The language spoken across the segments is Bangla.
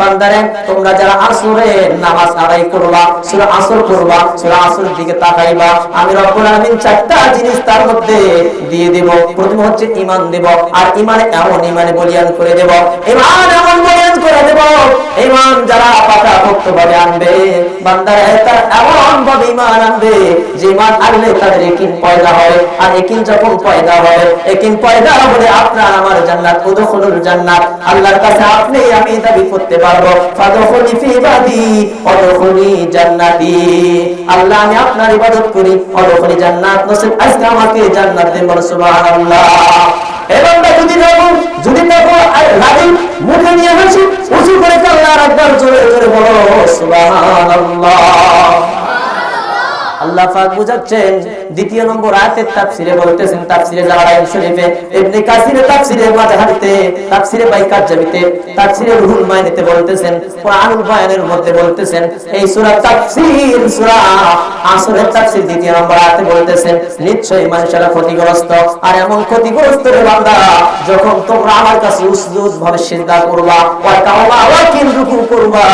বান্দারে তোমরা যারা আসরের নামাজ আদায় করবা, সূরা আসর করবা, সূরা আসরের দিকে তাকাইবা, আমি রব্বুল আলামিন চারটা জিনিস তার মধ্যে দিয়ে দেব। প্রথম হচ্ছে ঈমান দেব, আর ঈমানে এমন ঈমানে বলিয়ান করে দেব, ঈমান এমন বলিয়ান করে দেব, ঈমান যারা পাকাপোক্তভাবে আনবে বান্দারে তার এমন ভাবে ঈমান আনবে যে ঈমান আনলে তাদের ইয়াকিন পয়দা হয়, আর ইয়াকিন যখন পয়দা হয়, ইয়াকিন পয়দা হলে আপনার আমার জান্নাত, উদখুলুল জান্নাত, আল্লাহর কাছে আপনি আমি দাবি করতে পারবো ফাদখুলি ফি ইবাদি ওয়াদখুলি জান্নাতি। আল্লাহ আমি আপনার ইবাদত করি, ওয়াদখুলি জান্নাত, নসিব আজকে আমাকে জান্নাত দেন, বলো সুবহানাল্লাহ। এবং যদি দেখো রাজি মুখে নিয়ে হাসি উঁচু করে আল্লাহর আকবার জোরে জোরে বলো সুবহানাল্লাহ। আল্লাহ পাক বুঝাচ্ছেন দ্বিতীয় নম্বর আয়াতের তাফসিরে বলতেছেন, তাফসিরে জালালাইন শরীফে, ইবনে কাসিরে তাফসিরে মাযহারিতে, তাফসিরে বাইকাজ্জাবিতে, তাফসিরে রুহুল মাইনিতে বলতেছেন, কুরআনুল বায়ানের মধ্যে বলতেছেন, এই সূরা তাফসির সূরা আসরের তাফসির দ্বিতীয় নম্বর আয়াতে বলতেছেন নিশ্চয়ই মানুষেরা ক্ষতিগ্রস্ত, আর এমন ক্ষতিগ্রস্ত রে বান্দা যখন তোমরা আমার কাছে উসজুদ ভাবে সিজদা করবা, ওয়া কাওয়া ওয়া কিন রুকু করবা,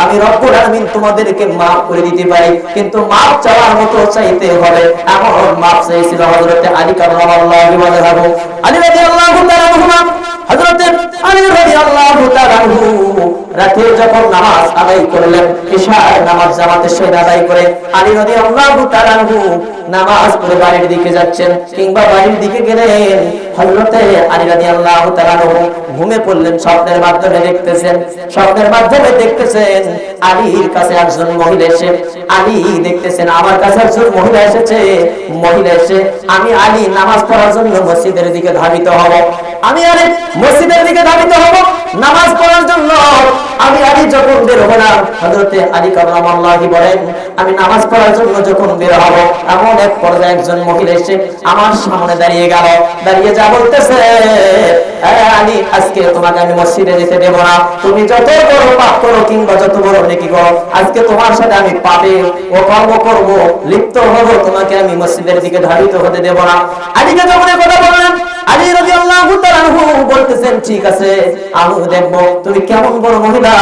আমি রব্বুল আলামিন তোমাদেরকে maaf করে দিতে পারি, কিন্তু maaf চাওয়ার মতো চাইতে হবে। এমন maaf চাইছিল হযরত আলী কাররামাল্লাহু ওয়াজহাহু, আলী রাদিয়াল্লাহু তাআলা আনহু, হযরত আলী রাদিয়াল্লাহু তাআলা আনহু রাতে যখন নামাজ আদায় করলেন, ইশার নামাজ জামাতের সাথে আদায় করে আলী রাদিয়াল্লাহু তাআলা আনহু নামাজ পড়ে বাড়ির দিকে যাচ্ছেন, কিংবা বাড়ির দিকে গেলেন, হযরত আলী রাদিয়াল্লাহু তাআলা আনহু ঘুমে পড়লেন। স্বপ্নের মাধ্যমে দেখতেছেন আলীর কাছে একজন মহিলা এসে, আলী দেখতেছেন আমার কাছে একজন মহিলা এসেছে, মহিলা এসে আমি আলী নামাজ পড়ার জন্য মসজিদের দিকে ধাবিত হব, আমি আলী মসজিদের দিকে ধাবিত হব নামাজ পড়ার জন্য। আমি আলী যখন বের হলাম, হযরত আলী কাররামাল্লাহু বলেন আমি নামাজ পড়ার জন্য যখন বের হব, এমন এক পর্যায়ে একজন মহিলা এসে আমার সামনে দাঁড়িয়ে গেল, দাঁড়িয়ে যা বলতেছে, আলী আজকে তোমাকে আমি মসজিদে যেতে দেব না, তুমি যত বড় পাপ করো কিংবা যত বড় নেকি করো, আজকে তোমার সাথে আমি পাপে ও কর্ম করব, লিপ্ত হব, তোমাকে আমি মসজিদের দিকে ধাবিত হতে দেব না। আলীকে যখন কথা বললেন, আলী রাদিয়াল্লাহু তাআলা আনহু বলতেছেন ঠিক আছে আমি দেখব তুমি কেমন বড় মহিলা,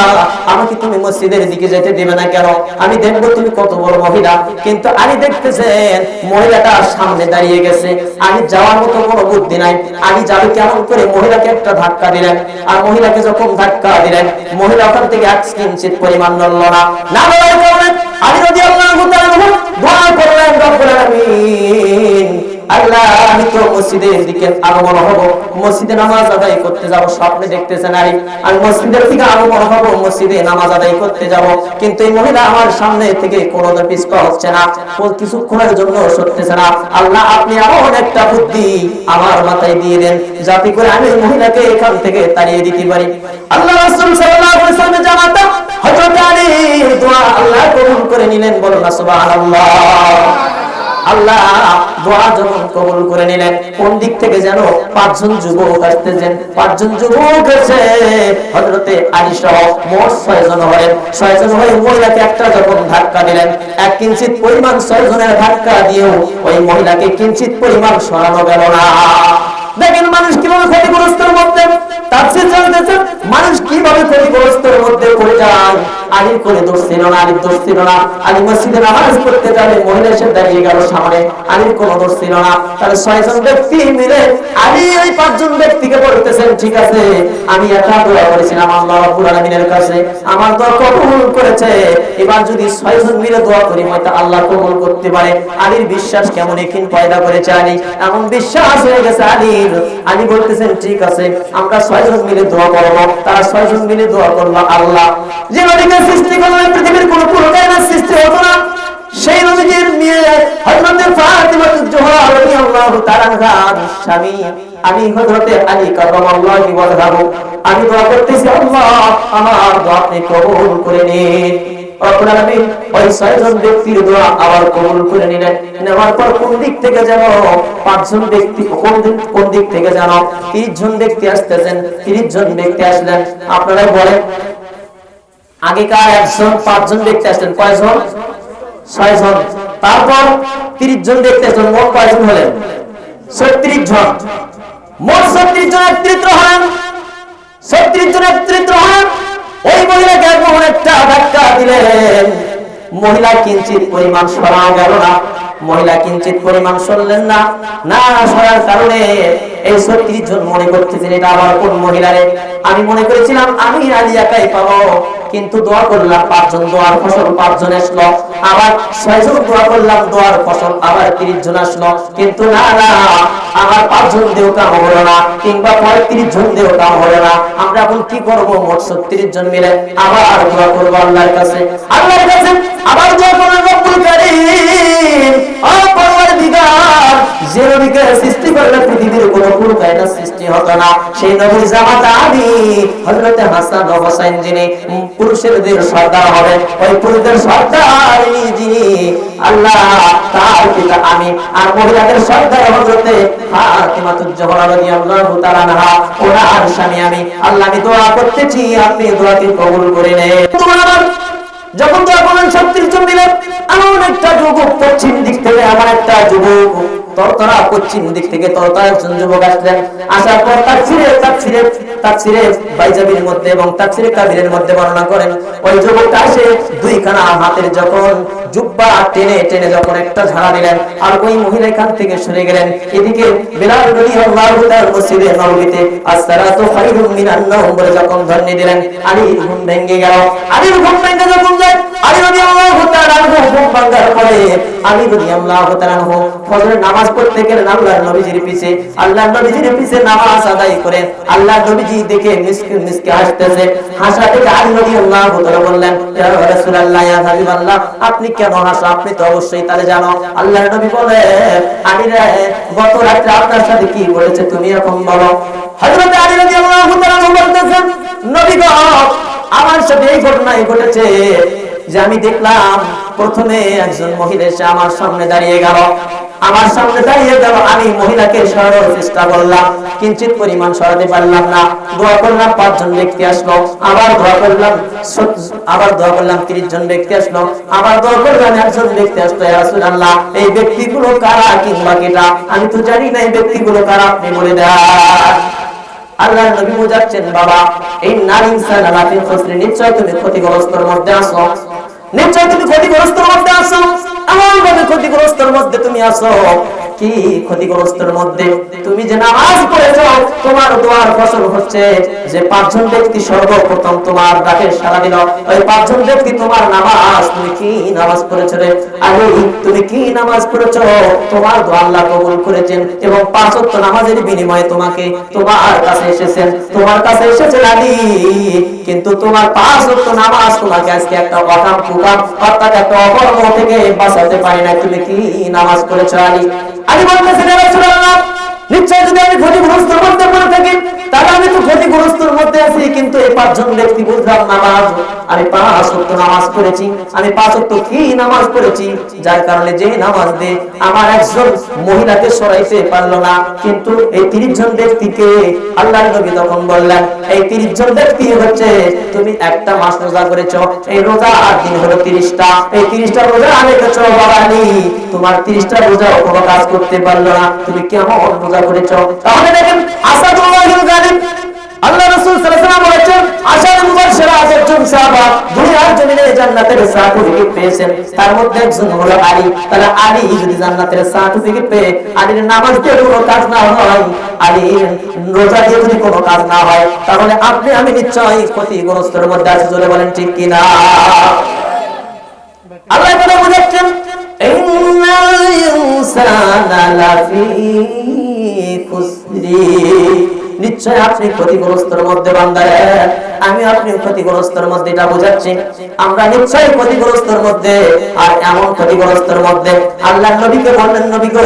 আমাকে তুমি মসজিদের দিকে যেতে দিবে না কেন, আমি দেখব তুমি কত বড় মহিলা। কিন্তু আলী দেখতেছেন মহিলাটা সামনে দাঁড়িয়ে গেছে, আলী যাওয়ার মতো কোনো বুদ্ধি নাই, আলী যাবে কেমন করে, মহিলাকে একটা ধাক্কা দিলেন, আর মহিলাকে যখন ধাক্কা দিলেন মহিলা ওখান থেকে এক কিঞ্চিত পরিমাণ নড়ল না, না নড়ার কারণে আলী রাদিয়াল্লাহু তাআলা আনহু দোয়া করলেন রব্বুল আলামিন, আল্লাহ আমি তো মসজিদের দিকে আগমন হব, মসজিদে নামাজ আদায় করতে যাব, স্বপ্নে দেখতেছেন আলী আমি মসজিদের দিকে আগমন হব, মসজিদে নামাজ আদায় করতে যাব, কিন্তু এই মহিলা আমার সামনে থেকে কোনো পিছপা হচ্ছে না, কিছুক্ষণের জন্য সরতেছে না। আল্লাহ আপনি এমন একটা বুদ্ধি আমার মাথায় দিয়ে দেন যাতে করে আমি এই মহিলাকে এখান থেকে তাড়িয়ে দিতে পারি। আল্লাহ রাসূল সাল্লাল্লাহু আলাইহি ওয়াসাল্লাম জানাতা হযরত আলীর দোয়া আল্লাহ কবুল করে নিলেন, বলুন না সুবহানাল্লাহ। আল্লাহ দোয়া যখন কবুল করে নিলেন, কোন দিক থেকে যেন পাঁচজন যুবক আসতেছেন, পাঁচজন যুবক এসে হযরতে আলী সহ মোট 6 জন হলেন, 6 জন হয়ে মহিলাকে একটা যখন ধাক্কা দিলেন, এক কিঞ্চিত পরিমাণ 6 জনের ধাক্কা দিয়েও ওই মহিলাকে কিঞ্চিত পরিমাণ সরানো গেল না। দেখেন মানুষ কিভাবে ক্ষতিগ্রস্তের মধ্যে, তাফসীর চলতেছে মানুষ কিভাবে ক্ষতিগ্রস্তের মধ্যে পড়ে যায়। আলীর করে দোষ ছিল না, আলীর দোষ ছিল না, আলী মসজিদে নামাজ পড়তে যাবে মহিলা এসে দাঁড়িয়ে গেল সামনে, আলীর কোনো দোষ ছিল না। তাহলে 6 জন ব্যক্তি মিলে আলী ওই 5 জন ব্যক্তিকে বলতেছেন ঠিক আছে আমি একটা দোয়া করেছিলাম আল্লাহ রাব্বুল আলামিনের কাছে, আমার দোয়া কবুল করেছে, এবার যদি 6 জন মিলে দোয়া করি হয়তো আল্লাহ কবুল করতে পারে। আলীর বিশ্বাস কেমন ইয়াকিন পয়দা করেছে আলী, এমন বিশ্বাস হয়ে গেছে আলীর। আলী বলতেছেন ঠিক আছে আমরা 6 জন মিলে দোয়া করব। তারা 6 জন মিলে দোয়া করলো, আল্লাহ যে নবীকে সৃষ্টি করলেন পৃথিবীর কোনো পুরুষের সৃষ্টি হতো না, সেই নবীর মেয়ে হযরত ফাতিমা জোহরা রাদিয়াল্লাহু তাআলা আনহার স্বামী আমি হযরত আলী কাররামাল্লাহু ওয়াজহাহু, আমি দোয়া করতেছি আল্লাহ আমার দোয়া আপনি কবুল করে নিন। রব্বুল আলামিন ওই 6 জন ব্যক্তির দোয়া আবার কবুল করে নিলেন। নেওয়ার পর কোন দিক থেকে যেন 5 জন ব্যক্তি, কোন দিক থেকে যেন 30 জন ব্যক্তি আসতেছেন, 30 জন ব্যক্তি আসলেন। আপনারা বলেন আগেকার 5 জন ব্যক্তি আসলেন কয়জন? 6 জন। তারপর 30 জন ব্যক্তি আসলেন, মোট কয়জন হলেন? 36 জন। মোট 36 জন একত্রিত হলেন, 36 জন একত্রিত হলেন। ওই মহিলাকে এমন একটা ধাক্কা দিলেন, মহিলা কিঞ্চিত পরিমাণ সরা গেল না। মহিলা কিঞ্চিত পরিমাণ সরলেন না। না সরার কারণে এই 36 জন মনে করতেছেন এটা আবার কোন মহিলারে। আমি মনে করেছিলাম আমি আলী একাই পাবো, কিন্তু দোয়া করলাম 5 জন দোয়ার ফসল 5 জন আসলো। আবার 6 জন দোয়া করলাম দোয়ার ফসল আবার 30 জন আসলো। কিন্তু না না, আমার 5 জন দিয়েও কাম হলো না, কিংবা 35 জন দিয়েও কাম হলো না। আমরা এখন কি করবো? মোট 36 জন মিলে আবার দোয়া করবো আল্লাহর কাছে। আল্লাহর কাছে আবার দোয়া করবো, রব্বুল কারীম ও পরওয়ারদিগার, যে নবীকে সৃষ্টি করলে পৃথিবীর কোনো পুরুষের সৃষ্টি হতো না, সেই নবীর জামাতা আমি হযরত হাসান ও হোসেন যিনি পুরুষদের সর্দার হবে, ওই পুরুষদের সর্দার যিনি আল্লাহ তার পিতা আমি, আর মহিলাদের সর্দার হযরতে ফাতিমাতুজ জোহরা রাদিয়াল্লাহু তাআলা আনহা, ওনার স্বামী আমি। আল্লাহ আমি দোয়া করতেছি, আপনি দোয়াকে কবুল করে নেন। তোমার যখন দোয়া করলেন 36 জন মিলে, এমন একটা যুবক পশ্চিম দিক থেকে, আমার একটা যুবক তরতরা পশ্চিম দিক থেকে তরতরা একজন যুবক আসলেন। আসার পর তাফসিরে বাইজাবির মধ্যে এবং তাফসিরে কাবিরের মধ্যে বর্ণনা করেন, ওই যুবকটা আসে দুইখানা হাতের যখন জুব্বা টেনে টেনে যখন একটা ঝাড়া দিলেন, আর ওই মহিলা এখান থেকে সরে গেলেন। এদিকে বিলাল রাদিয়াল্লাহু তাআলা মসজিদে নববীতে আসসালাতু খায়রুম মিনান নাওম বলে যখন ধ্বনি দিলেন, আলীর ঘুম ভেঙে গেল। আলীর ঘুম ভেঙে যখন যায়, আলী রাদিয়াল্লাহু তাআলা ঘুম ভাঙার পরে আলী রাদিয়াল্লাহু তাআলা ফজরের নামাজ পড়তে গেলেন আল্লাহর নবীজির পিছে। আল্লাহর নবীজির পিছে নামাজ আদায় করে আল্লাহর নবীজি দেখে মিসকে মিসকে হাসতেছে। হাসা দেখে আলী রাদিয়াল্লাহু তাআলা বললেন, ইয়া রাসূলুল্লাহ, ইয়া হাবিবাল্লাহ, আপনি কেন হাসো? আপনি তো অবশ্যই তাহলে জানো। আল্লাহর নবী বলে, আলী রে, গত রাতে আপনার সাথে কি ঘটেছে তুমি এখন বলো। হযরত আলী রাদিয়াল্লাহু তাআলা বলতেছেন, নবী গো, আমার সাথে এই ঘটনাই ঘটেছে যে আমি দেখলাম প্রথমে একজন মহিলা এসে আমার সামনে দাঁড়িয়ে গেল। আমি মহিলাকে সরানোর চেষ্টা করলাম, কিঞ্চিত পরিমাণ সরাতে পারলাম না। দোয়া করলাম 5 জন ব্যক্তি আসলো, আবার দোয়া করলাম 30 জন ব্যক্তি আসলো, আবার দোয়া করলাম 1 জন ব্যক্তি আসলো। ইয়া রাসূলুল্লাহ, এই ব্যক্তিগুলো কারা কিংবা কেটা? আমি তো জানি না এই ব্যক্তিগুলো কারা, আপনি বলে দেন। আল্লাহর নবী বুঝাচ্ছেন, বাবা, এই নারী ইনসান লাফি খুসরি, নিশ্চয় তুমি ক্ষতিগ্রস্তের মধ্যে আছো, নিশ্চয় তুমি ক্ষতিগ্রস্তের মধ্যে আছো। এমন ভাবে ক্ষতিগ্রস্তের মধ্যে তুমি আছো। কি ক্ষতিগ্রস্তের মধ্যে? তুমি যে নামাজ পড়েছো, তোমার দোয়ার ফসল হচ্ছে যে 5 জন ব্যক্তি সর্বপ্রথম তোমার ডাকে সাড়া দিল। ওই 5 জন ব্যক্তি তোমার নামাজ, তুমি কি নামাজ পড়েছো রে? আরে তুমি কি নামাজ পড়েছো? তোমার দোয়া আল্লাহ কবুল করেছেন এবং 5 ওয়াক্ত নামাজের বিনিময়ে তোমাকে তোমার কাছে এসেছেন, তোমার কাছে এসেছেন আলী। কিন্তু তোমার 5 ওয়াক্ত নামাজ তোমাকে আজকে একটা অকাম কুকাম অর্থাৎ একটা অকর্ম থেকে বাঁচাতে পারি না। তুমি কি নামাজ পড়েছো আলী? আলী বলতেছেন, ইয়া রাসূলুল্লাহ, নিশ্চয় যদি আমি ক্ষতিগ্রস্তের মধ্যে পড়ে থাকি, তাহলে আমি তো ক্ষতিগ্রস্তের মধ্যে আছি। কিন্তু এই 5 জন ব্যক্তি বুঝলাম নামাজ, আমি 5 ওয়াক্ত নামাজ পড়েছি, আমি 5 ওয়াক্ত কি নামাজ পড়েছি, যার কারণে যে নামাজ দিয়ে আমার একজন মহিলাকে সরাইতে পারলো না। কিন্তু এই 30 জন ব্যক্তিকে আল্লাহর নবী তখন বললেন, এই 30 জন ব্যক্তি হচ্ছে, তুমি একটা মাস রোজা করেছো, এই রোজার দিন হলো 30টা, এই 30টা রোজা রেখেছো বাবানি, তোমার 30টা রোজা কোনো কাজ করতে পারলো না, তুমি কেমন রোজা করেছো? তাহলে দেখেন, আসাদুল্লাহুল গালিব, আল্লাহ রাসূল সাল্লাল্লাহু আলাইহি ওয়াসাল্লাম বলেছেন, আশার মুবাশশিরা একজন সাহাবা দুনিয়ার জমিনে জান্নাতের সার্টিফিকেট পেয়েছেন, তার মধ্যে একজন হলো আলী। তাহলে আলী যদি জান্নাতের সার্টিফিকেট পেয়ে আলীর নামাজ দিয়ে কোনো কাজ না হয়, আলীর রোজা দিয়ে যদি কোনো কাজ না হয়, তাহলে আপনি আমি নিশ্চয়ই ক্ষতিগ্রস্তের মধ্যে আছি। জোরে বলেন ঠিক কি না? আল্লাহ বলে বুঝাচ্ছেন, ইন্নাল ইনসানা লাফি খুসরি, নিশ্চয় আপনি ক্ষতিগ্রস্তের মধ্যে বান্দারে, আমি আপনি ক্ষতিগ্রস্তের মধ্যে, এটা বোঝাচ্ছি আমরা নিশ্চয় ক্ষতিগ্রস্তের মধ্যে। আর এমন ক্ষতিগ্রস্তের মধ্যে আল্লাহর নবীকে বললেন, নবী গো,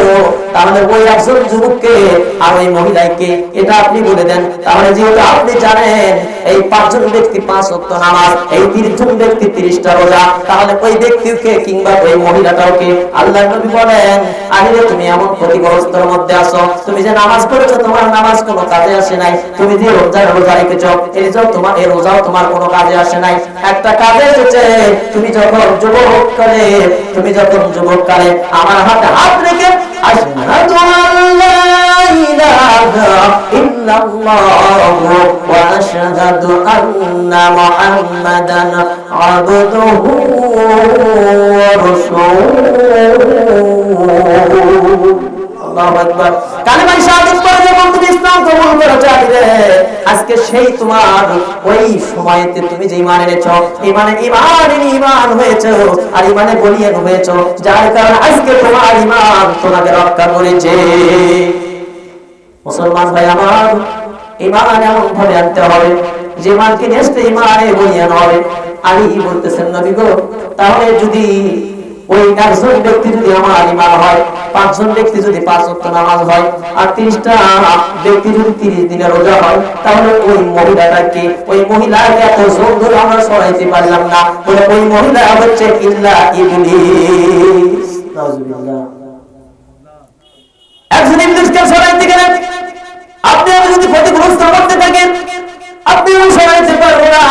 তাহলে ওই একজন যুবককে আর ওই মহিলাকে এটা আপনি বলে দেন। তাহলে যেহেতু আপনি জানেন এই 5 জন ব্যক্তি 5 ওয়াক্ত নামাজ, এই 30 জন ব্যক্তি 30টা রোজা, তাহলে ওই ব্যক্তিকে কিংবা ওই মহিলাটাকে আল্লাহর নবী বলেন, আরে তুমি এমন ক্ষতিগ্রস্তের মধ্যে আছো, তুমি যে নামাজ পড়েছো তোমার নামাজ কোনো কাজে আসে নাই, তুমি যে রোজা রেখেছো এই যে তোমার এই রোজাও তোমার কোনো কাজে আসে নাই। একটা কাজে এসেছে, তুমি যখন যুবককালে আমার হাতে হাত রেখে আশহাদু আল্লা ইলাহা ইল্লাল্লাহ ওয়া আশহাদু আন্না মুহাম্মাদান আবদুহু ওয়া রাসূলুহু। আল্লাহু আকবার। কালিমা শাহাদাত পড়ে যখন তুমি ইসলাম কবুল করেছো, আজকে সেই তোমার ওই সময়তে তুমি যে ঈমান এনেছো, ঈমান হয়েছো, আর ঈমানে বলিয়ান হয়েছো, যার কারণে আজকে তোমার ঈমান তোমাকে রক্ষা করেছে। মুসলমান ভাই আমার, ঈমান এমন ভাবে আনতে হবে যে ঈমানকে নেস্তে ঈমানে বলিয়ান হবে। আলী বলতেছেন, নবী গো, তাহলে যদি ওই একজন ব্যক্তি যদি আমার ঈমান হয়, 5 জন ব্যক্তি যদি 5 ওয়াক্ত নামাজ হয়, আর 30টা ব্যক্তি যদি 30 দিনের রোজা হয়, তাহলে ওই মহিলাটাকে, ওই মহিলাকে এত সুন্দর আমরা সরাইতে পারলাম না, বলে ওই মহিলা হচ্ছে ইল্লা ইবলিস। নাউজুবিল্লাহ। একজন ইবলিসকে সরাইতে গেলে আপনি আমি যদি ক্ষতিগ্রস্ত করতে থাকেন, আপনিও সরাইতে পারবেন না।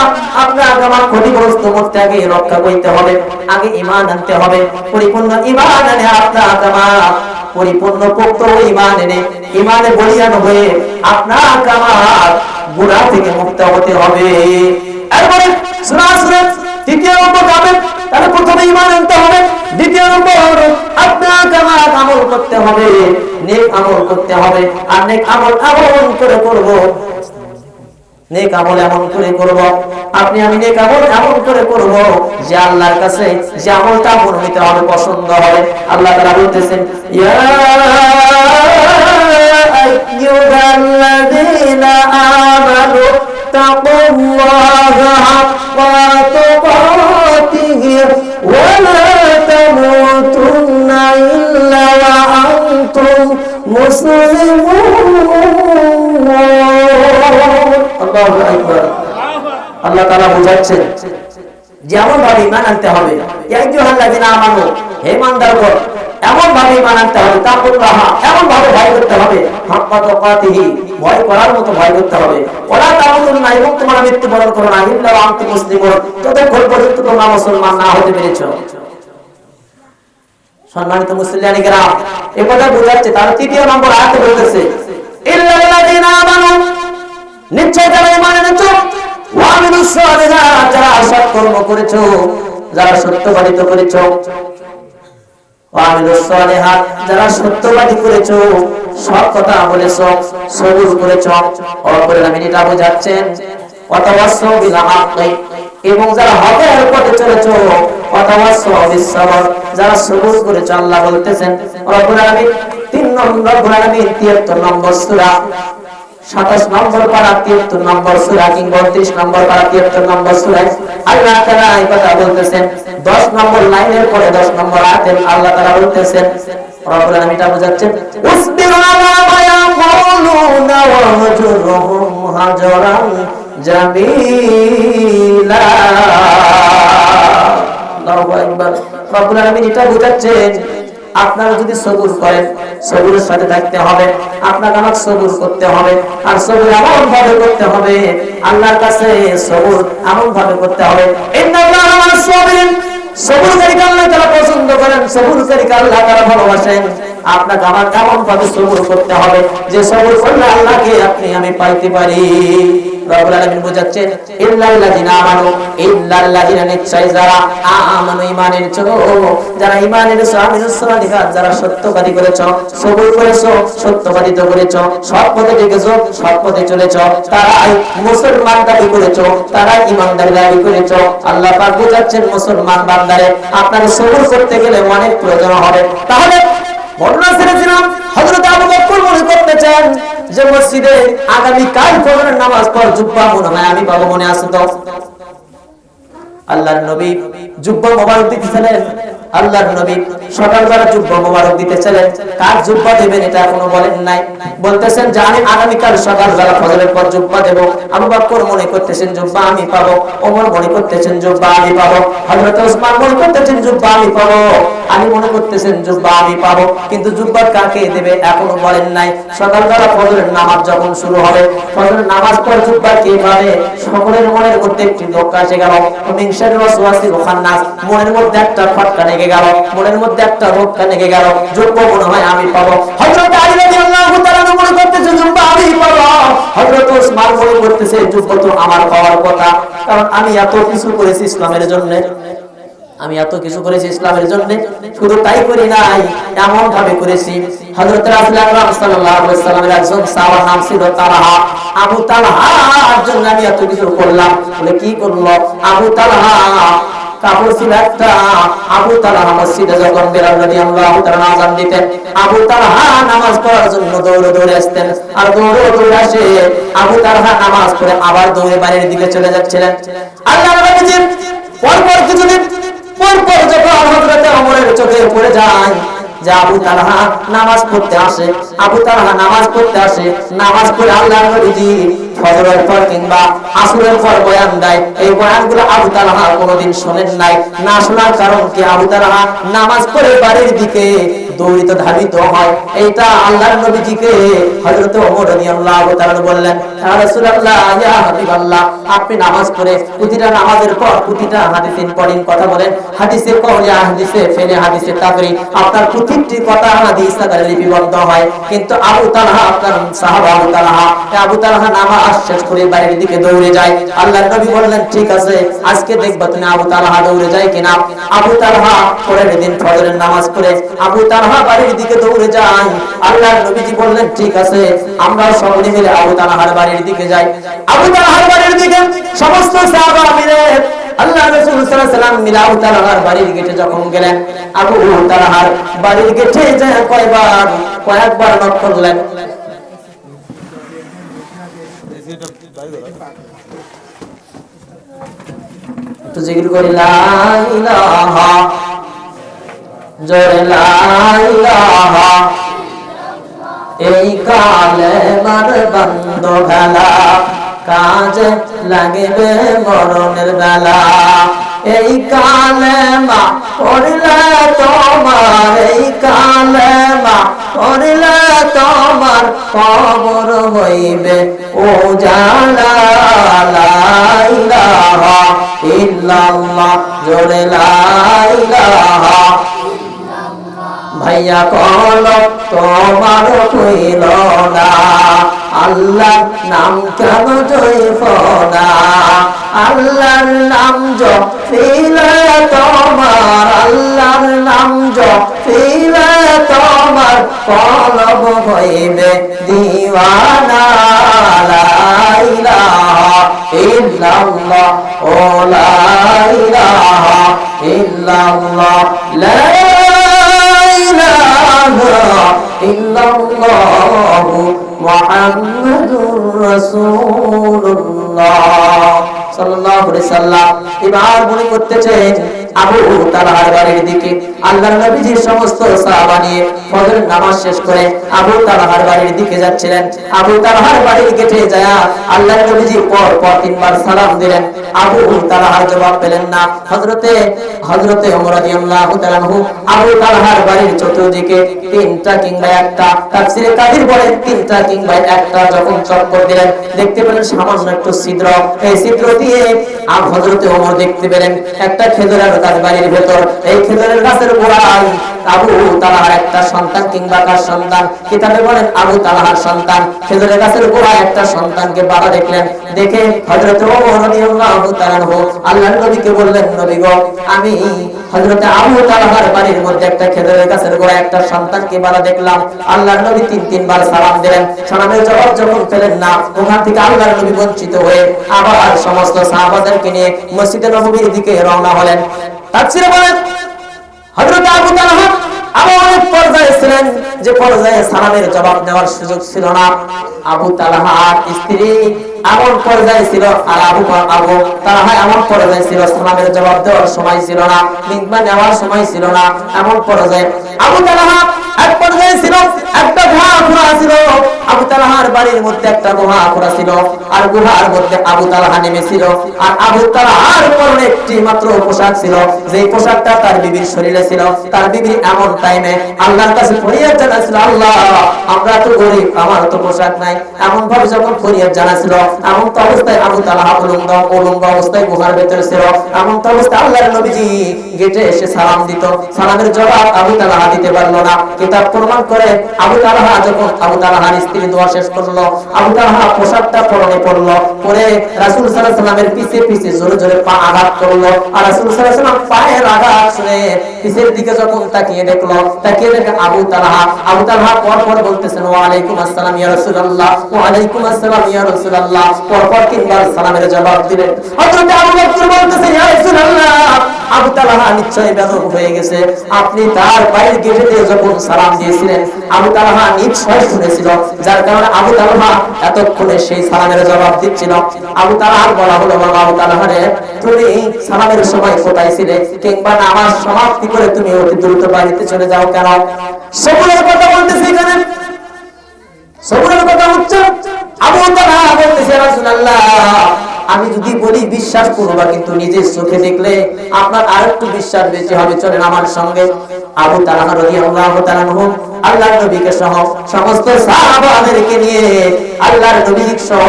আপনাকে আমার ক্ষতিগ্রস্ত করতে আগে রক্ষা করতে হবে, আগে ঈমান আনতে হবে। পরিপূর্ণ ঈমান এনে আপনাকে আমার পরিপূর্ণ পোক্ত ঈমান এনে ঈমানে বলিয়ান হয়ে আপনাকে আমার গুনাহ থেকে মুক্ত হতে হবে। এরপরে সূরা তৃতীয় নম্বর যাবেন, তাহলে প্রথমে ঈমান আনতে হবে, দ্বিতীয় নম্বর আপনাকে আমার আমল করতে হবে, নেক আমল করতে হবে। আর নেক আমল এমন করে করব, নেক আমল এমন করে করব, আপনি আমি নেক আমল এমন করে করব যে আল্লাহর কাছে যে আমলটা মনোনীত হবে, পছন্দ হবে। আল্লাহ তাআলা বলতেছেন, ইয়া আইয়ুহাল্লাযীনা আমানু তাকুল্লাহা হাক্কা তুকাতিহি ওয়া লা তামুতুন্না ইল্লা ওয়া আনতুম মুসলিমুন। আল্লাহু আকবার। আল্লাহ তাআলা বুঝাচ্ছেন যেমন ভাবে ঈমান আনতে হবে, ইয়া আইয়ুহাল্লাযীনা আমানু, হে ঈমানদারগণ, এমন ভাবে ঈমান আনতে হবে, তাকুল্লাহ, এমন ভাবে ভয় করতে হবে, হাক্কা তুকাতিহি, ভয় করার মতো ভয় করতে হবে, ওয়ালা তামুতুন্না, এবং তোমরা মৃত্যুবরণ করো না, ইল্লা ওয়া আনতুম মুসলিমুন, যতক্ষণ পর্যন্ত তোমরা মুসলমান না হতে পেরেছো। সম্মানিত মুসলিয়ানি কেরাম, এই কথা বুঝাচ্ছে। তার তৃতীয় নম্বর আয়াতে বলতেছে, ইল্লাল্লাযীনা আমানু, নিশ্চয় যারা ঈমান এনেছো, ওয়া আমিলুস সালিহাত, যারা সৎ কর্ম করেছো, যারা সত্যবাদিত করেছো, ওয়া আমিলুস সালিহাত, যারা সত্যবাদী করেছো, সৎ কথা বলেছো, সবুর করেছো। অপরের আমি এটা বোঝাচ্ছেন, ওয়া তাওয়াসসাউ বিল হাক্কি, এবং যারা হকের পথে চলেছো, ওয়া তাওয়াসসাউ বিস সাবর, যারা সবুর করেছো। আল্লাহ বলতেছেন, রব্বুল আলামিন 3 নম্বর, রব্বুল আলামিন 73 নম্বর সূরা, 27 নম্বর পারা 73 নম্বর সূরা, কিংবা 30 নম্বর পারা 73 নম্বর সূরায় আল্লাহ তাআলা এই কথা বলতেছেন। 10 নম্বর লাইনের পরে 10 নম্বর আয়াতে আল্লাহ তাআলা বলতেছেন, রব্বুল আলামিন এটা বোঝাচ্ছেন, উসবির আলা মা ইয়াকুলুনা ওয়াহজুরহুম হাজরান জামিলা। আল্লাহু আকবার। রব্বুল আলামিন এটা বোঝাচ্ছেন, আপনারা যদি সবুর করেন, সবুরের সাথে থাকতে হবে, আপনাকে আমাকে সবুর করতে হবে। আর সবুর এমন ভাবে করতে হবে, আল্লাহর কাছে সবুর এমন ভাবে করতে হবে, ইন্নাল্লাহা মা'আস সাবিরিন, সবুরকারীকে আল্লাহ তাআলা পছন্দ করেন, সবুরকারীকে আল্লাহ তাআলা ভালোবাসেন। আপনাকে আমার এমন ভাবে সবুর করতে হবে যে সবুর করলে আল্লাহকে আপনি আমি পাইতে পারি। রব্বুল আলামিন বোঝাচ্ছেন, ইল্লাল্লাযিনা আমানু, ইল্লাল্লাযিনা, নিশ্চয় যারা আমানু, ঈমান এনেছো, যারা ঈমান এনেছো, আমিলুস সালিহাত, যারা সত্যবাদী করেছো, সবুর করেছো, সত্যবাদিত করেছো, সৎ পথে থেকেছো, সৎ পথে চলেছো, তারাই মুসলমান দাবি করেছো, তারাই ঈমানদার দাবি করেছো। আল্লাহ পাক বোঝাচ্ছেন, মুসলমান বান্দারে আপনাকে সবুর করতে গেলে অনেক প্রয়োজন হবে। তাহলে ঘটনা ছেড়েছিলাম, হযরত আবু বকর মনে করতেছেন যে মসজিদে আগামী কাল ফজরের নামাজ পর জুব্বা মনে হয় আমি পাবো, মনে আছে তো? আল্লাহর নবী জুব্বা মোবারক দিতেছিলেন, আল্লাহর নবী সকালবেলা জুব্বা মোবারক দিতেছিলেন। কার জুব্বা দেবেন এটা এখনো বলেন নাই, বলতেছেন যে আমি আগামীকাল সকালবেলা ফজরের পর জুব্বা দেব। আবু বকর মনে করতেছেন জুব্বা আমি পাবো, ওমর মনে করতেছেন জুব্বা আমি পাবো, হযরত ওসমান মনে করতেছেন জুব্বা আমি পাবো, আলী মনে করতেছেন জুব্বা আমি পাবো। কিন্তু জুব্বা কাকে দেবে এখনো বলেন নাই। সকালবেলা ফজরের নামাজ যখন শুরু হবে, ফজরের নামাজ পর জুব্বা কে পাবে? সকলের মনের মধ্যে একটি ধোঁকা এসে গেল, মিনশার ওয়াসওয়াসিল খান্নাস, মনের মধ্যে একটা খটকা লেগে গেল, মনের মধ্যে একটা ধোঁকা লেগে গেল, জুব্বা মনে হয় আমি পাবো। হযরত আলী রাদিয়াল্লাহু তাআলা মনে করতেছেন রাসূলুল্লাহ, হযরত ওসমান মনে করতেছে যুদ্ধ তো আমার হওয়ার কথা, কারণ আমি এত কিছু করেছি ইসলামের জন্য, আমি এত কিছু করেছি ইসলামের জন্য, শুধু তাই করি নাই, এমন ভাবে করেছি। হযরত রাসূল আকরাম সাল্লাল্লাহু আলাইহি ওয়াসাল্লামের একজন সাহাবা নাম ছিল তালহা। আবু তালহার জন্য আমি এত কিছু করলাম। বলে কি করলো? আবু তালহা কাপড় ছিল একটা। আবু তালহা মসজিদে যখন বেলাল রাদিয়াল্লাহু তাআলা আযান দিতেন, আবু তালহা নামাজ পড়ার জন্য দৌড়ে দৌড়ে আসতেন, আর দৌড়ে দৌড়ে আসে আবু তালহা নামাজ পড়ে আবার দৌড়ে বাড়ির দিকে চলে যাচ্ছিলেন। আল্লাহর নবী পরপর কিছুদিন পরপর যখন হযরত ওমরের চোখে পড়ে যায় যে আবু তালহা নামাজ পড়তে আসে, আবু তালহা নামাজ পড়তে আসে, নামাজ পড়ে আল্লাহর নবীজি ফজরের পর কিংবা আসরের পর বয়ান দেয়, এই বয়ানগুলো আবু তালহা কোনোদিন শোনেন নাই। না শোনার কারণ কি? আবু তালহা নামাজ পড়ে বাড়ির দিকে দৌড়িত ধাবিত হয়। এইটা আল্লাহর নবীজিকে হযরত ওমর রাদিয়াল্লাহু তাআলা বললেন, ইয়া রাসূলুল্লাহ, ইয়া হাবিবাল্লাহ, আপনি নামাজ পড়ে প্রতিটা নামাজের পর প্রতিটা হাদিসে পড়েন, কথা বলেন, হাদিসে কওলিয়া, হাদিসে ফেলে, হাদিসে তাকরি, আপনার প্রতিটি কথা হাদিস আকারে লিপিবদ্ধ হয়। কিন্তু আবু তালহা, আপনার সাহাবা আবু তালহা নামাজ শেষ করে বাড়ির দিকে দৌড়ে যায়। আল্লাহর নবী বললেন, ঠিক আছে, আজকে দেখবা তুমি আবু তালহা দৌড়ে যায় কিনা। আবু তালহা পরের দিন ফজরের নামাজ পড়ে আবু তালহা বাড়ির দিকে দৌড়ে যায়। আল্লাহর নবীজি বললেন, ঠিক আছে, আমরা সকলে মিলে আবু তালহার বাড়ির দিকে যাই। আবু তালহার বাড়ির দিকে সমস্ত সাহাবা মিলে আল্লাহ রাসূল সাল্লাল্লাহু আলাইহি ওয়াসাল্লাম মিলে আবু তালহার বাড়ির গেটে যখন গেলেন, আবু তালহার বাড়ির গেটে যায় কয়েকবার নক করলেন। একটু জিকির করি, লা ইলাহা, জয় লা ইলাহা, এই কালেমার বন্ধ ভেলা, কাজে লাগবে মরণের বেলা। এই কালেমা পড়লে তোমার, এই কালেমা পড়লে তোমার কবর হইবে উজালা। লা ইলাহা ইল্লাল্লাহ, জোরে লা ইলাহা। ভাইয়া কল তোমার কইল না, আল্লাহর নাম কেন জয়ফ না, আল্লাহর নাম জপিলে তোমার, আল্লাহর নাম জপিলে তোমার কলব হইবে দিওয়ানা। লা ইলাহা ইল্লাল্লাহ, ও লা ইলাহা ইল্লাল্লাহ, লা ইল্লাল্লাহু মুহাম্মাদুর রাসূলুল্লাহ সাল্লাল্লাহু আলাইহি সাল্লাম। এবার মনে করতেছেন আবু তালহার বাড়ির দিকে। আল্লাহর নবীজির সমস্ত সাহাবা নিয়ে ফজরের নামাজ শেষ করে আবু তালহার বাড়ির দিকে যাচ্ছিলেন। আবু তালহার বাড়ির গেটে যায় আল্লাহর নবীজি পর তিনবার সালাম দিলেন। আবু তালহার জবাব পেলেন না। হযরতে ওমর রাদিয়াল্লাহু তাআলা আবু তালহার বাড়ির চতুর্দিকে তিনটা কিংবা একটা, তাফসীরে কাদির বলে তিনটা কিংবা একটা যখন চক্কর দিলেন, দেখতে পেলেন সামান্য একটু ছিদ্র। এই ছিদ্র দিয়ে হযরতে ওমর দেখতে পেলেন একটা খেজুরের গাছ বাড়ির ভেতর। এই খেজুরের গাছের গোড়ায় আবু তালহার একটা সন্তান কিংবা কার সন্তান, কিতাবে বলেন আবু তালহার সন্তান, খেজুরের গাছের গোড়ায় একটা সন্তানকে বাবা দেখলেন। দেখে হযরত ওমর রাদিয়াল্লাহু তাআলা আল্লাহর নবীকে বললেন, নবী গো, আমি হযরত আবু তালহার বাড়ির মধ্যে একটা খেজুরের গাছের গোড়ায় একটা সন্তানকে বাবা দেখলাম। আল্লাহর নবী তিনবার সালাম দিলেন, সালামের জবাব যখন পেলেন না, ওখান থেকে আল্লাহর নবী বঞ্চিত হয়ে আবার সমস্ত সাহাবাদেরকে নিয়ে মসজিদে নববীর দিকে রওনা হলেন। তাফসীরে বলেন হযরত আবু তালহা আবার অনেক পর্যায়ে ছিলেন যে পর্যায়ে সালামের জবাব দেওয়ার সুযোগ ছিল না। আবু তালহার স্ত্রী এমন পর্যায়ে ছিল, আর আবু তালহা এমন পর্যায়ে ছিল, সালামের জবাব দেওয়ার সময় ছিল না, মিম্মা নেওয়ার সময় ছিল না। এমন পর্যায়ে আবু তালহা এক পর্যায়ে ছিল একটা গুহা খোঁড়া ছিল। আবু তালহার বাড়ির মধ্যে একটা গুহা খোঁড়া ছিল, আর গুহার মধ্যে আবু তালহা নেমেছিল। আর আবু তালহার পরনে একটি মাত্র পোশাক ছিল, যে পোশাকটা তার বিবির শরীরে ছিল। তার বিবি এমন টাইমে আল্লাহর কাছে ফরিয়াদ জানাছিল, আল্লাহ আমরা তো গরিব, আমার তো পোশাক নাই। এমন ভাবে যখন ফরিয়াদ জানাছিল, এমন তো অবস্থায় আবু তালহা উলঙ্গ অবস্থায় গুহার ভেতরে ছিল। এমন তো অবস্থায় আল্লাহর নবীজি গেটে এসে সালাম দিত, সালামের জবাব আবু তালহা দিতে পারলো না। কিতাব প্রমাণ করে আবু তালহা যখন আবু তালহার স্ত্রী দোয়া শেষ করলো, আবু তালহা পোশাকটা পরনে পড়লো, পরে রাসূল সাল্লাল্লাহু আলাইহি ওয়াসাল্লামের পিছে পিছে জোরে জোরে পা আঘাত করলো। আর রাসূল সাল্লাল্লাহু আলাইহি ওয়াসাল্লাম পায়ের আঘাত শুনে পিছের দিকে যখন তাকিয়ে দেখলো, তাকিয়ে দেখে আবু তালহা পর পর বলতেছেন ওয়া আলাইকুম আসসালাম ইয়া রাসূলুল্লাহ, ওয়া আলাইকুম আসসালাম ইয়া রাসূলুল্লাহ, পর পর তিনবার সালামের জবাব দিলেন। হযরত আবু বকর বলতেছেন ইয়া রাসূলুল্লাহ, আবু তালহা নিশ্চয়ই বেদব হয়ে গেছে, আপনি তার পায়ের গেটে দিয়ে যখন সালাম দিয়েছিলেন আবু তালহা নিশ্চয় শুনেছিল, যার কারণে আবু তালহা এতক্ষণে সেই সালামের জবাব দিচ্ছিল। আবু তালহার বলা হলো, বাবা আবু তালহা রে, তুমি সালামের সময় কোথায় ছিলে, কিংবা নামাজ সমাপ্তি করে তুমি অতি দ্রুত বাড়িতে চলে যাও কেন? সবুরের কথা বলতেছি এখানে, সবুরের কথা হচ্ছে আবু তালহা বলতেছে রাসূলুল্লাহ, আমি যদি বলি বিশ্বাস করবা, কিন্তু নিজের চোখে দেখলে আপনার আরেকটু বিশ্বাস বেশি হবে, চলেন আমার সঙ্গে। আবু তালহা রাদিয়াল্লাহু তাআলা আনহু আল্লাহর নবীকে সহ সমস্ত সাহাবাদেরকে নিয়ে, আল্লাহর নবী সহ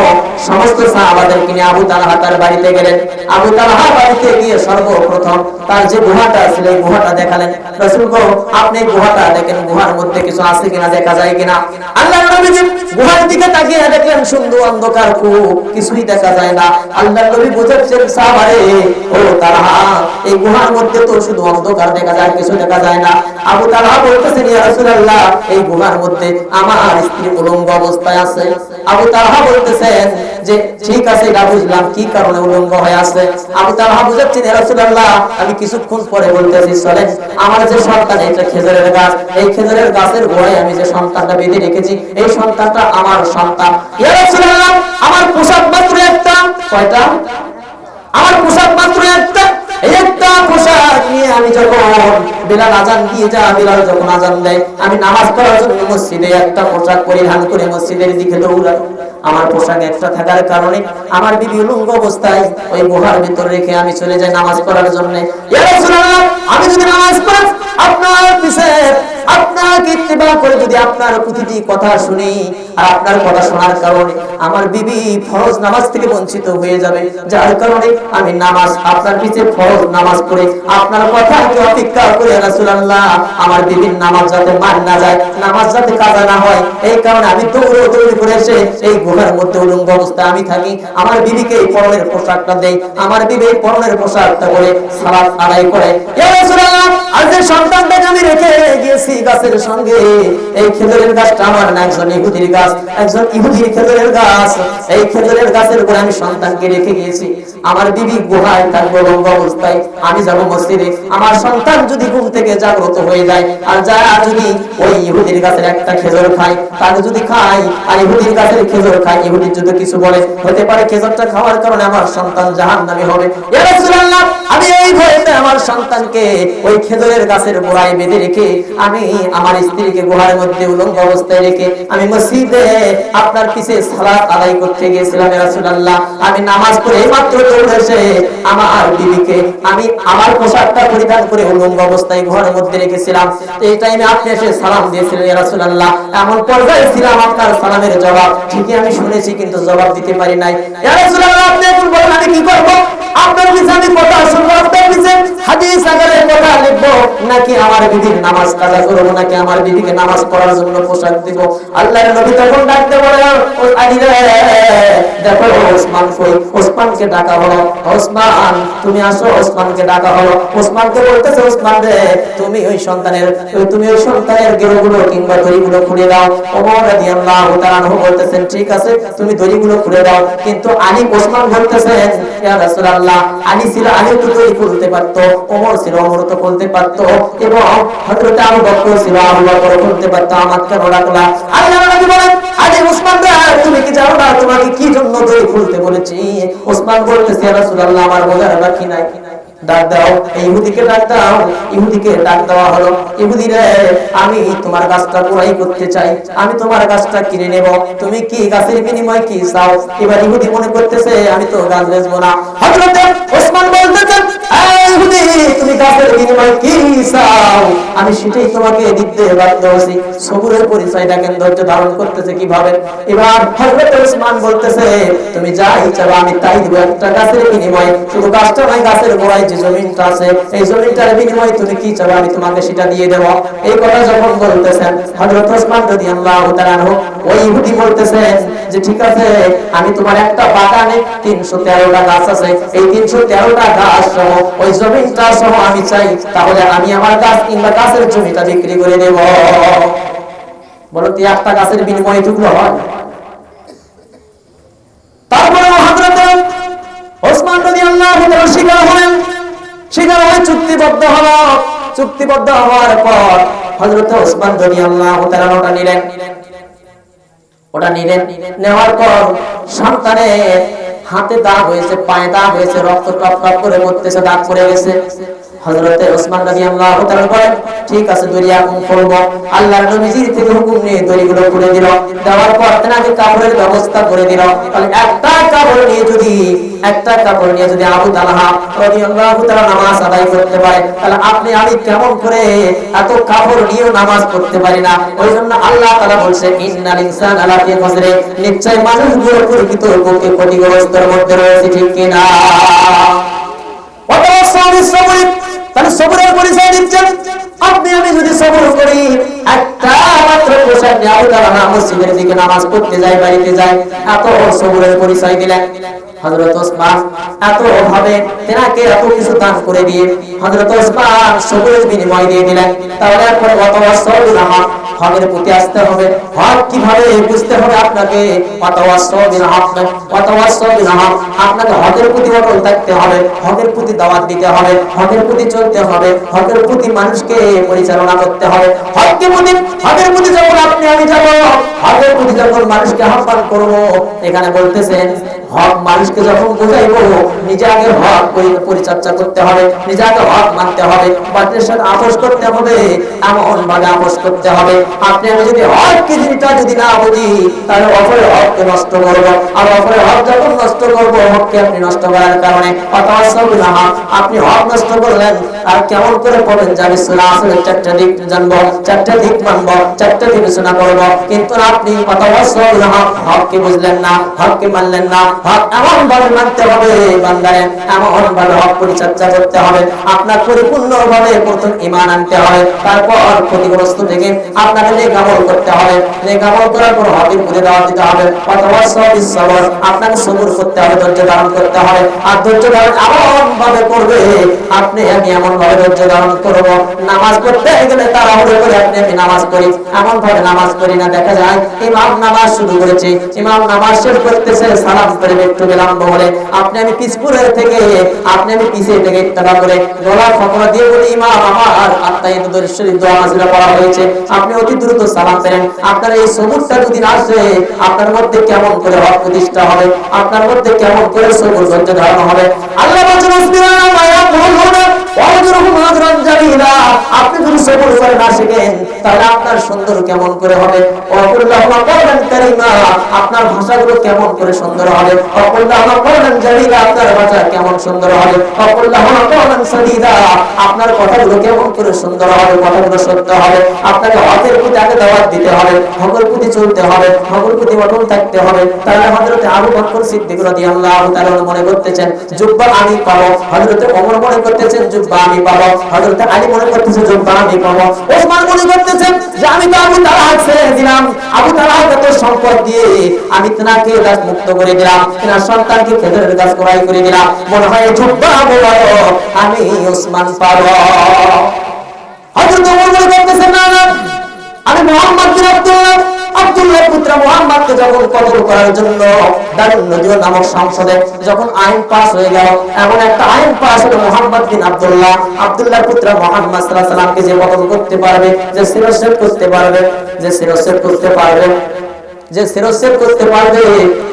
সমস্ত সাহাবাদেরকে নিয়ে আবু তালহা তার বাড়িতে গেলেন। আবু তালহা বাড়িতে গিয়ে সর্বপ্রথম তার যে গুহাটা ছিল এই গুহাটা দেখালেন। রাসূল গো, আপনি গুহাটা দেখেন, গুহার মধ্যে কিছু আছে কিনা, দেখা যায় কিনা। আল্লাহর নবী গুহার দিকে তাকিয়ে দেখলেন শুধু অন্ধকার, কিছুই দেখা যায় না। আল্লাহর নবী বুঝাচ্ছেন সাহাবারে, ও তালহা, এই গুহার মধ্যে তো শুধু অন্ধকার দেখা যায়, কিছু দেখা যায় না। আবু তালহা বলতেছেন ইয়া রাসূলুল্লাহ, এই গুহার মধ্যে আমার স্ত্রী উলঙ্গ অবস্থায় আছে। আবু তালহা বলতেছেন যে ঠিক আছে, এটা বুঝলাম, কি কারণে উলঙ্গ হয়ে আছে। আবু তালহা বুঝাচ্ছেন ইয়া রাসূলুল্লাহ, আমি কিছুক্ষণ পরে বলতেছি, চলেন, আমার যে সন্তান, এটা খেজুরের গাছ, এই খেজুরের গাছের গোড়ায় আমি যে সন্তানটা বেঁধে রেখেছি, এই সন্তানটা আমার সন্তান। ইয়া রাসূলুল্লাহ, আমার পোশাক মাত্র একটা। কয়টা? আমার পোশাক মাত্র একটা। এই একটা পোশাক নিয়ে আমি যখন বিলাল আজান দিয়ে যা, বিলাল যখন আজান দেয়, আমি নামাজ পড়ার জন্য মসজিদে একটা পোশাক পরিধান করে মসজিদের দিকে দৌড়াই। আমার পোশাক একটা থাকার কারণে আমার বিবি উলঙ্গ অবস্থায় ওই গুহার ভিতর রেখে আমি চলে যাই নামাজ পড়ার জন্য। ইয়া রাসূলুল্লাহ, আমি যদি নামাজ পড়ি, আপনার পিছে আপনাকে ইত্তেবা করে যদি আপনার প্রতিটি কথা শুনি, আর আপনার কথা শোনার কারণে আমার বিবি ফরজ নামাজ থেকে বঞ্চিত হয়ে যাবে, যার কারণে আমি নামাজ আপনার পিছে ফরজ নামাজ পড়ে আপনার কথাকে অপেক্ষা করে রাসূলুল্লাহ, আমার বিবির নামাজ যাতে মান না যায়, নামাজ যাতে কাজা না হয়, এই কারণে আমি দৌড়ি করে এসে এই গুহার মধ্যে উলঙ্গ অবস্থায় আমি থাকি। আমার বিবিকে এই পরনের পোশাকটা দেই, আমার বিবি এই পরনের পোশাকটা পরে সালাত আদায় করে। ইয়া রাসূলুল্লাহ, আর যে সন্তানটাকে আমি রেখে গিয়েছি গাছের সঙ্গে, এই খেজুরের গাছটা আমার না একজন ইহুদির গাছ, একজন ইহুদির খেজুরের গাছ। এই খেজুরের গাছের উপরে আমি সন্তানকে রেখে গিয়েছি। আমার বিবি গুহায় থাকবো উলঙ্গ অবস্থায়, আমি যাব মসজিদে। আমার সন্তান যদি ঘুম থেকে জাগ্রত হয়ে যায়, আর যা যদি ওই ইহুদির গাছের একটা খেজুর খায়, তাকে যদি খাই আর ইহুদির গাছের খেজুর খায়, ইহুদির যদি কিছু বলে, হতে পারে খেজুরটা খাওয়ার কারণে আমার সন্তান জাহান্নামী হবে। ইয়া রাসূলুল্লাহ, আমি এই ভয়েতে আমার সন্তানকে ওই খেজুরের গাছের গোড়ায় বেঁধে রেখে আমি আমার স্ত্রীকে গুহার মধ্যে উলঙ্গ অবস্থায় রেখে আমি মসজিদে আপনার পিছে সালাত আদায় করতে গিয়েছিলাম। ইয়া রাসূলুল্লাহ, আমি নামাজ পড়ে মাত্র দৌড়ে এসে আমার বিবিকে আমি আমার পোশাকটা পরিধান করে উলঙ্গ অবস্থায় গুহার মধ্যে রেখেছিলাম। এই টাইমে আপনি এসে সালাম দিয়েছিলেন। ইয়া রাসূলুল্লাহ, এমন পর্যায়ে ছিলাম আপনার সালামের জবাব ঠিকই আমি শুনেছি, কিন্তু জবাব দিতে পারি নাই। ইয়া রাসূলুল্লাহ, আপনি এখন বলেন আমি কি করব? আপনার পিছে আমি কথা শুনবো, আপনার পিছে হাদিস আকারে কথা লিখবো, নাকি আমার বিবির নামাজ কাজা করবো, নাকি আমার বিবিকে নামাজ পড়ার জন্য পোশাক দিব? আল্লাহর নবী তখন ডাকতে বলেন, ও আলী রে, দেখো ওসমান কই? ওসমানকে ডাকা হলো। ওসমান, তুমি আসো। ওসমানকে ডাকা হলো। ওসমানকে বলতেছে, ওসমান রে, তুমি ওই সন্তানের গেরুগুলো কিংবা দড়িগুলো খুলে দাও। ওমর রাদিয়াল্লাহু তাআলা আনহু বলতেছেন, ঠিক আছে, তুমি দড়িগুলো খুলে দাও। কিন্তু আলী, ওসমান বলতেছেন, ইয়া রাসূলুল্লাহ, আলী ছিল, আলী তো দড়ি খুলতে পারতো, ওমর ছিল, ওমর তো খুলতে পারতো, এবং হযরত আবু বকর ছিল, আবু বকর খুলতে পারতো, আমার কেন ডাকলা? আল্লাহর নবী বলেন, আলী, ওসমান রে, তুমি কি জানো না তোমাকে কি জন্য দড়ি খুলতে বলেছি? ওসমান বলতেছে, ইয়া রাসূলুল্লাহ, আমার বোঝার বাকি নাই, ডাক দাও, ইহুদিকে ডাক দাও। ইহুদিকে ডাক দেওয়া হলো। ইহুদি রে, আমি তোমার গাছটা ক্রয় করতে চাই, আমি তোমার গাছটা কিনে নেব, তুমি কি গাছের বিনিময়ে কি চাও? এবার ইহুদি মনে করতেছে আমি তো গাছ বেচবো না। হযরত ওসমান বলতেছেন, এই ইহুদি, তুমি গাছের গাছের বিনিময়ে কি চাও আমি সেটাই তোমাকে দিতে বাধ্য হচ্ছি। সবুরের পরিচয়টা কেন ধৈর্য ধারণ করতেছে কিভাবে? এবার হযরত ওসমান বলতেছে তুমি যাই চাও আমি তাই দিব, একটা গাছের বিনিময়ে, শুধু গাছটা নয় গাছের গোড়ায় যে জমিনটা আছে এই জমিনটার বিনিময়ে তুমি কি চাও আমি তোমাকে সেটা দিয়ে দেব। এই কথা যখন বলতেছেন হযরত ওসমান রাদিয়াল্লাহু তাআলা আনহু, ওই ইহুদি বলতেছেন যে ঠিক আছে আমি তোমার একটা বাগানে 313টা গাছ আছে, এই 313টা গাছ সহ ওই জমিনটা সহ আমি চাই, তাহলে আমি আমার গাছ কিংবা গাছের জমিটা বিক্রি করে দেব। বলো তো একটা গাছের বিনিময়ে টুকরো হয়? তারপরে হযরত ওসমান রাদিয়াল্লাহু তাআলা স্বীকার হয়ে চুক্তিবদ্ধ হওয়ার পর হযরত ওসমান রাদিয়াল্লাহু তাআলা ওটা নিলেন। নেওয়ার পর সন্তানের হাতে দাগ হয়েছে, পায়ে দাগ হয়েছে, রক্ত টপ টপ করে পড়তেছে, দাগ পড়ে গেছে। হযরতে ওসমান রাদিয়াল্লাহু তাআলা বলেন ঠিক আছে দড়িয়া খুলবো। আল্লাহর নবীজির থেকে হুকুম নিয়ে দড়িগুলো খুলে দিল। দেওয়ার পর তেনাকে কাপড়ের ব্যবস্থা করে দিল। তাহলে একটা কাপড় নিয়ে যদি আবু তালহা রাদিয়াল্লাহু তাআলা নামাজ আদায় করতে পারে, তাহলে আপনি আমি কেমন করে এত কাপড় নিয়েও নামাজ পড়তে পারি না? ওইজন্য আল্লাহ তাআলা বলছে ইন্নাল ইনসানা লাফি খুসর, নিশ্চয় মানুষগুলো প্রকৃত পক্ষে ক্ষতিগ্রস্তের মধ্যে রয়েছে, ঠিক কিনা? তাহলে সবরের পরিচয় দিচ্ছেন। আপনি আমি যদি সবর করি, একটা মাত্র পোশাক নিয়ে আবু তালহা মসজিদের দিকে নামাজ পড়তে যায়, বাড়িতে যায়, এত সবরের পরিচয় দিলেন। হযরত ওসমান এত ভাবে তেনাকে এত কিছু দান করে দিয়ে হযরত ওসমান সবরের বিনিময় দিয়ে দিলেন। তাহলে এখন হকের প্রতি আসতে হবে। হক কিভাবে বুঝতে হবে আপনাকে? আপনাকে হকের প্রতি অটল থাকতে হবে, হকের প্রতি দাওয়াত দিতে হবে, হকের প্রতি চলতে হবে, হকের প্রতি মানুষকে পরিচালনা করতে হবে। হকের প্রতি যখন আপনি আমি যাব, হকের প্রতি যখন মানুষকে আহ্বান করব, এখানে বলতেছেন হক মানুষকে যখন বোঝাইবো নিজে আগে হক পরিচর্যা করতে হবে, নিজে আগে হক মানতে হবে, বাতিলের সাথে আপোষ করতে হবে, এমন ভাবে আপোষ করতে হবে। আপনি আমি যদি হক কি জিনিসটা যদি না বুঝি, তাহলে অপরের হককে নষ্ট করব, আর অপরের হক যখন নষ্ট করব, হককে আপনি নষ্ট করার কারণে আপনি হক নষ্ট করলেন। আর কেমন করে পড়েন যাবে শোনা আসলে চারটা দিক জানবো, চারটা দিক মানবো, চারটা দিক শোনা করবো, কিন্তু আপনি হককে বুঝলেন না, হককে মানলেন না। হক এমন ভাবে মানতে হবে বান্দারে, এমন ভাবে হক পরিচর্যা করতে হবে। আপনার পরিপূর্ণ ভাবে প্রথম ঈমান আনতে হবে, তারপর ক্ষতিগ্রস্ত থেকে আপনাকে নেক আমল করতে হবে, নেক আমল করার পর হকের প্রতি দাওয়াত দিতে হবে। সবর, আপনাকে সবর করতে হবে, ধৈর্য ধারণ করতে হবে। আর ধৈর্য ধারণ এমন ভাবে করবে আপনি আমি এমন ভাবে ধৈর্য ধারণ করব। নামাজ পড়তে গেলে তাড়াহুড়ো করে আপনি আমি নামাজ পড়ি, এমন ভাবে নামাজ পড়ি না। দেখা যায় ইমাম নামাজ শুরু করেছে, ইমাম নামাজ শেষ করতেছে, সালাম করে একটু বিলম্ব হলে আপনি আমি পিছপুরের থেকে আপনি আমি পিছিয়ে থেকে ইত্তেবা করে গলার ফকরা দিয়ে বলি ইমাম আমার আত্মাহিয়াতুর শরীফ দোয়া নাযিলা করা হয়েছে, আপনি অতি দ্রুত সালাম করেন। আপনার এই সবুরটা যদি না আসে, আপনার মধ্যে কেমন করে হক প্রতিষ্ঠা হবে, আপনার মধ্যে কেমন করে সবুর ধৈর্য ধারণ হবে? আল্লাহ বলেন আপনি যদি সবর করে না শিখেন, তাহলে আপনার সুন্দর কেমন করে হবে? আপনার ভাষাগুলো কেমন করে সুন্দর হবে? আপনার ভাষা কেমন সুন্দর হবে? আপনার কথাগুলো কেমন করে সুন্দর হবে? কথাগুলো সত্য হবে। আপনাকে হকের প্রতি আগে দাওয়াত দিতে হবে, হকের প্রতি চলতে হবে, হকের প্রতি অটল থাকতে হবে। তাহলে হযরত আবু বকর সিদ্দিক রাদিয়াল্লাহু তাআলা মনে করতেছেন জুব্বা আমি পাবো, হযরত ওমর মনে করতেছেন জুব্বা আমি পাবো, হযরত আলী মনে করতেছেন জুব্বা আমি পাবো, ওসমান মনে করতেছেন যে আমি তো আবু তালহা ছেড়ে দিলাম, আবু তালহার কত সম্পদ দিয়ে আমি তেনাকে দাস মুক্ত করে দিলাম, তেনার সন্তানকে খেজুরের গাছ ক্রয় করে দিলাম, মনে হয় জুব্বা বলো আমি ওসমান পাবো। হযরত ওমর মনে করতেছেন না না আমি মুহাম্মদ বিন আব্দুল্লাহ পুত্র মুহাম্মদকে যখন কতল করার জন্য দারুন নদীয় নামক সংসদে যখন আইন পাস হয়ে গেল, এমন একটা আইন পাস হলো মুহাম্মদ বিন আব্দুল্লাহ পুত্র মুহাম্মদ সাল্লাল্লাহু আলাইহি সাল্লামকে যে কতল করতে পারবে, যে শিরশ্ছেদ করতে পারবে, যে শিরশ্ছেদ করতে পারবে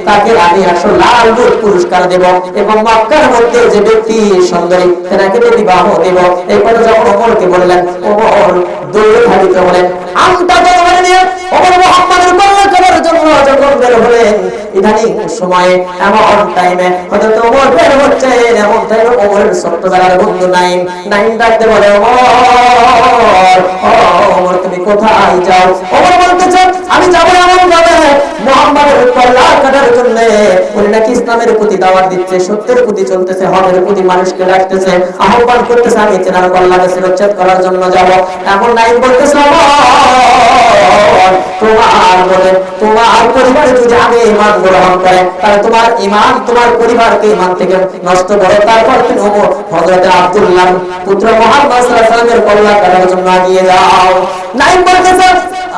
তাকে আমি 100 লাখ পুরস্কার দেব, এবং মক্কার মধ্যে যে ব্যক্তি সুন্দরী তাকে বিবাহ দেব। এই কথা যখন ওমরকে বললেন, ওমর দৌড়ে ধাবিত হলেন আমটা দরবারে নিয়ে ওমর মুহাম্মদের কল্যাণ করার জন্য যখন বের হলেন। ইদানিং সময়ে এমন টাইমে হযরত ওমর বের হচ্ছে, এমন টাইমে ওমরের ছোট্টবেলার বন্ধু নাইম ডাকতে বলে, ওমর তুমি কোথায় যাও? ওমর বলতেছে আমি যাবো এমন ভাবে মুহাম্মাদের কল্লা কাটার জন্য। উনি নাকি ইসলামের প্রতি দাওয়াত দিচ্ছে, সত্যের প্রতি চলতেছে, হকের প্রতি মানুষকে ডাকতেছে, আহ্বান করতেছে, আমি তেনার কল্লাকে শিরচ্ছেদ করার জন্য যাব। এমন নাইম বলতেছে তোমার পরিবারে যদি আমি ঈমান গ্রহণ করে তাহলে তোমার ঈমান তোমার পরিবারকে ঈমান থেকে নষ্ট করে, তারপর তুমি হযরত আব্দুল্লাহ পুত্র মুহাম্মদ সাল্লাল্লাহু আলাইহি ওয়াসাল্লামের কল্লা কাটার জন্য এগিয়ে যাও। নাইম বলতেছে,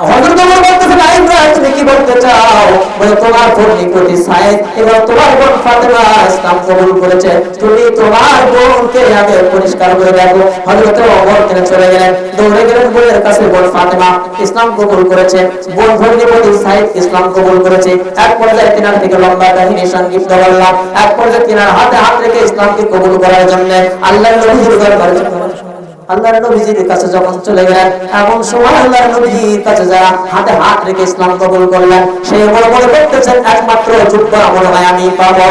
হযরত ওমর বলতেছে, নাইম ভাই তুমি কি বলতে চাও? বলে তোমার পত্নী প্রতি সাইদ এবং তোমার বোন ফাতেমা ইসলাম কবুল করেছে, তুমি তোমার বোনকে আগে পরিষ্কার করে দেখো। হযরত ওমর কেন চলে গেলেন, দৌড়ে গেলেন বোনের কাছে, বোন ফাতেমা ইসলাম কবুল করেছে, বোন ভগ্নী প্রতি সাইদ ইসলাম কবুল করেছে। এক পর্যায়ে তিনার থেকে লম্বা কাহিনী সংক্ষিপ্ত বললাম। এক পর্যায়ে তিনার হাতে হাত রেখে ইসলামকে কবুল করার জন্য আল্লাহর নবীর দরবারে আল্লাহর নবীজির কাছে যখন চলে গেলেন, এমন সময় আল্লাহর নবীজির কাছে যারা হাতে হাত রেখে ইসলাম কবুল করলেন, সে মনে মনে করতেছেন একমাত্র যুব্বা মনে হয় আমি পাবো।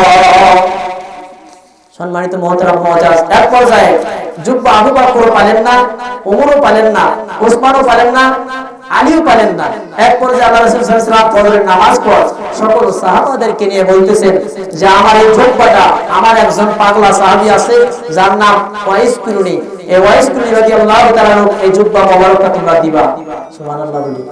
সম্মানিত মুহতারাম মুআজ্জাজ, এক পর্যায়ে যুব্বা আবু বকর পালেন না, ওমরও পালেন না, ওসমানও পালেন না, আলীও পালেন না। এক পর্যায়ে আল্লাহ রাসূল সাল্লাল্লাহু আলাইহি ওয়াসাল্লাম ফজরের নামাজ পড়ে সকল সাহাবাদেরকে নিয়ে বলতেছেন যে আমার এই যুব্বাটা, আমার একজন পাগলা সাহাবী আছে যার নাম ওয়াইস কুরুনি, এই ওয়াইস কুরুনি রাদিয়াল্লাহু তাআলা এই যুব্বা মোবারকটা তোমরা দিবা। সুবহানাল্লাহ বলি।